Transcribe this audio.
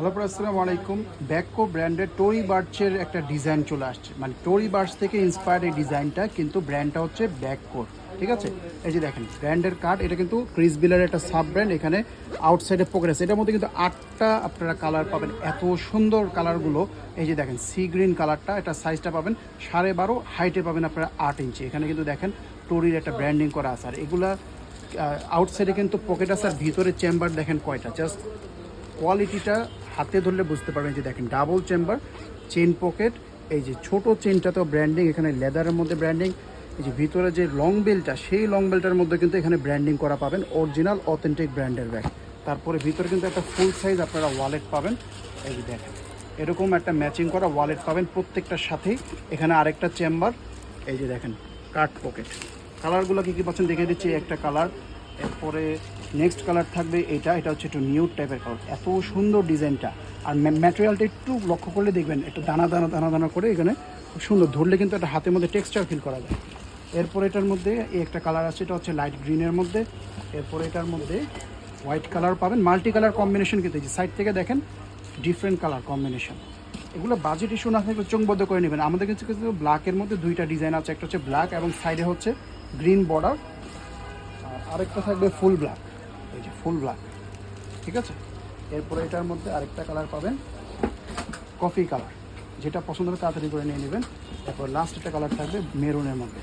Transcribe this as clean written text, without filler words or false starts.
Hello আসসালামু আলাইকুম। ব্যাককো ব্র্যান্ডের টোরি বার্চের একটা ডিজাইন চলে আসছে, মানে টোরি বার্চ থেকে ইন্সপায়ার্ড এই ডিজাইনটা, কিন্তু ব্র্যান্ডটা হচ্ছে ব্যাককোর। ঠিক আছে, এই যে দেখেন ব্র্যান্ডের কার্ড, এটা কিন্তু ক্রিস বিলার একটা সাব ব্র্যান্ড। এখানে আউটসাইডে পকেট আছে, এটার মধ্যে কিন্তু 8টা আপনারা কালার পাবেন, এত সুন্দর কালারগুলো। এই যে দেখেন সি গ্রিন কালারটা, এটা সাইজটা পাবেন 12.5, হাইটে পাবেন আপনারা 8 ইঞ্চি। এখানে কিন্তু দেখেন টোরির একটা ব্র্যান্ডিং করা আছে, আর এগুলা আউটসাইডে কিন্তু পকেট আছে, আর ভিতরে চেম্বার দেখেন কয়টা, জাস্ট কোয়ালিটিটা হাতে ধরলে বুঝতে পারবেন। যে দেখেন ডাবল চেম্বার, চেন পকেট, এই যে ছোট চেনটাতেও ব্র্যান্ডিং, এখানে লেদারের মধ্যে ব্র্যান্ডিং। এই যে ভিতরে যে লং বেলটা, সেই লং বেলটার মধ্যে কিন্তু এখানে ব্র্যান্ডিং করা পাবেন, অরিজিনাল অথেন্টিক ব্র্যান্ডের ব্যাগ। তারপরে ভিতরে কিন্তু একটা ফুল সাইজ আপনারা ওয়ালেট পাবেন। এই যে দেখেন এরকম একটা ম্যাচিং করা ওয়ালেট পাবেন প্রত্যেকটার সাথেই। এখানে আরেকটা চেম্বার, এই যে দেখেন কাট পকেট। কালারগুলো কী কী পাচ্ছেন দেখে দিচ্ছি। একটা কালার, এরপরে নেক্সট কালার থাকবে এটা হচ্ছে একটু নিউড টাইপের কালার। এত সুন্দর ডিজাইনটা, আর ম্যাটেরিয়ালটা একটু লক্ষ্য করলে দেখবেন একটু দানা দানা দানা দানা করে, এখানে খুব সুন্দর, ধরলে কিন্তু একটা হাতের মধ্যে টেক্সচার ফিল করা যায়। এরপর এটার মধ্যে এই একটা কালার আছে, এটা হচ্ছে লাইট গ্রিনের মধ্যে। এরপরে এটার মধ্যে হোয়াইট কালার পাবেন, মাল্টি কালার কম্বিনেশন, কিন্তু এই যে সাইড থেকে দেখেন ডিফারেন্ট কালার কম্বিনেশন। এগুলো বাজেট ইস্যু না থাকলে চোখবদ্ধ করে নেবেন। আমাদের কাছে কিন্তু ব্ল্যাকের মধ্যে দুইটা ডিজাইন আছে, একটা হচ্ছে ব্ল্যাক এবং সাইডে হচ্ছে গ্রিন বর্ডার, আরেকটা থাকবে ফুল ব্ল্যাক। এই যে ফুল ব্ল্যাক, ঠিক আছে। এরপরে এটার মধ্যে আরেকটা কালার পাবেন কফি কালার, যেটা পছন্দ হবে তাড়াতাড়ি করে নিয়ে নেবেন। তারপর লাস্ট একটা কালার থাকবে মেরুনের মধ্যে।